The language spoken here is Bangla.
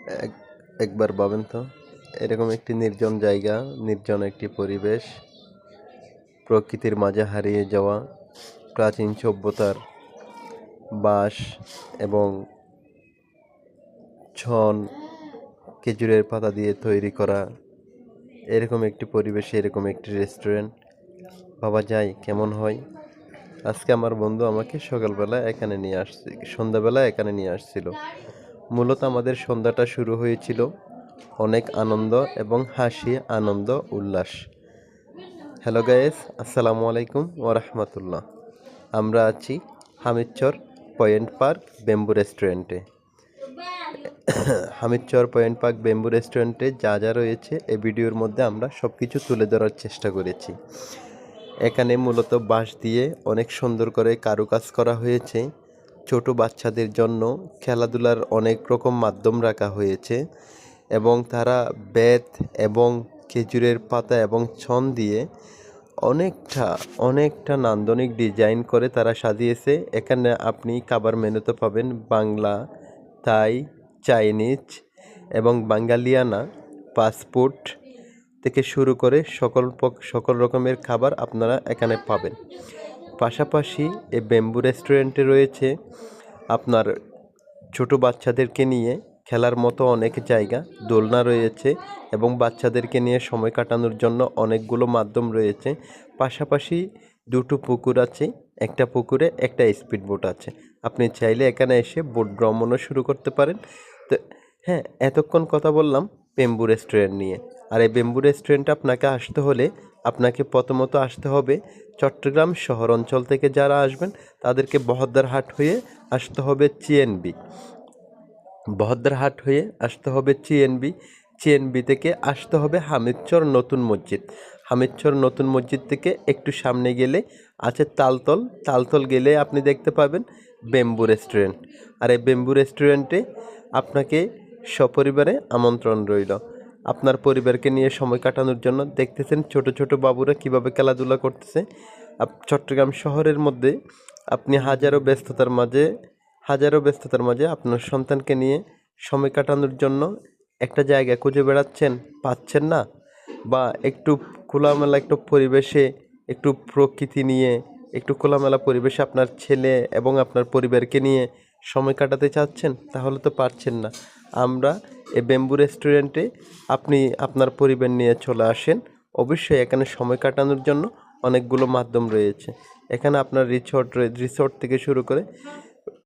এক- একবার ভাবেন তো, এরকম একটি নির্জন জায়গা, নির্জন একটি পরিবেশ, প্রকৃতির মাঝে হারিয়ে যাওয়া প্রাচীন সভ্যতার বাঁশ এবং ছন, খেজুরের পাতা দিয়ে তৈরি করা এরকম একটি পরিবেশে এরকম একটি রেস্টুরেন্ট ভাবা যায় কেমন হয়। আজকে আমার বন্ধু আমাকে সকালবেলা এখানে নিয়ে আসছে, সন্ধ্যাবেলা এখানে নিয়ে আসছিল। মূলত আমাদের সন্ধ্যাটা শুরু হয়েছিল অনেক আনন্দ এবং হাসি, আনন্দ, উল্লাস। হ্যালো গাইস, আসসালামু আলাইকুম ওয়া রাহমাতুল্লাহ। আমরা আছি হামিদচর পয়েন্ট পার্ক বেম্বু রেস্টুরেন্টে। হামিদচর পয়েন্ট পার্ক বেম্বু রেস্টুরেন্টে যা যা রয়েছে এই ভিডিওর মধ্যে আমরা সব কিছু তুলে ধরার চেষ্টা করেছি। এখানে মূলত বাঁশ দিয়ে অনেক সুন্দর করে কারুকাজ করা হয়েছে। ছোট বাচ্চাদের জন্য খেলাধুলার অনেক রকম মাধ্যম রাখা হয়েছে এবং তারা বেত এবং খেজুরের পাতা এবং ছন দিয়ে অনেকটা অনেকটা নান্দনিক ডিজাইন করে তারা সাজিয়েছে। এখানে আপনি খাবার মেনুতে পাবেন বাংলা, থাই, চাইনিজ এবং বাঙালিয়ানা, ফাস্টফুড থেকে শুরু করে সকল রকমের খাবার আপনারা এখানে পাবেন। পাশাপাশি এই বেম্বু রেস্টুরেন্টে রয়েছে আপনার ছোট বাচ্চাদেরকে নিয়ে খেলার মতো অনেক জায়গা, দোলনা রয়েছে এবং বাচ্চাদেরকে নিয়ে সময় কাটানোর জন্য অনেকগুলো মাধ্যম রয়েছে। পাশাপাশি দুটো পুকুর আছে, একটা পুকুরে একটা স্পিড বোট আছে। আপনি চাইলে এখানে এসে বোট ভ্রমণও শুরু করতে পারেন। তো হ্যাঁ, এতক্ষণ কথা বললাম বেম্বু রেস্টুরেন্ট নিয়ে। আর এই বেম্বু রেস্টুরেন্টে আপনাকে আসতে হলে আপনাকে প্রথমত আসতে হবে চট্টগ্রাম শহর অঞ্চল থেকে যারা আসবেন তাদেরকে বহদ্দারহাট হয়ে আসতে হবে চিএনবি। বহদ্দারহাট হয়ে আসতে হবে চিএনবি। চিএনবি থেকে আসতে হবে হামিদচর নতুন মসজিদ। হামিদচর নতুন মসজিদ থেকে একটু সামনে গেলে আছে তালতল। তালতল গেলে আপনি দেখতে পাবেন বেম্বু রেস্টুরেন্ট। আর এই বেম্বু রেস্টুরেন্টে আপনাকে সপরিবারে আমন্ত্রণ রইল। আপনার পরিবারকে নিয়ে সময় কাটানোর জন্য দেখতেছেন ছোট ছোট বাবুরা কিভাবে খেলাধুলা করতেছে। চট্টগ্রাম শহরের মধ্যে আপনি হাজারো ব্যস্ততার মাঝে আপনার সন্তানকে নিয়ে সময় কাটানোর জন্য একটা জায়গা খুঁজে বেড়াচ্ছেন, পাচ্ছেন না, বা একটু খোলামেলা একটু পরিবেশে, একটু প্রকৃতি নিয়ে, একটু খোলামেলা পরিবেশে আপনার ছেলে এবং আপনার পরিবারকে নিয়ে সময় কাটাতে চাচ্ছেন, তাহলে তো পারছেন না। আমরা এই বেম্বু রেস্টুরেন্টে আপনি আপনার পরিবার নিয়ে চলে আসেন। অবশ্যই এখানে সময় কাটানোর জন্য অনেকগুলো মাধ্যম রয়েছে। এখানে আপনার রিসোর্ট থেকে শুরু করে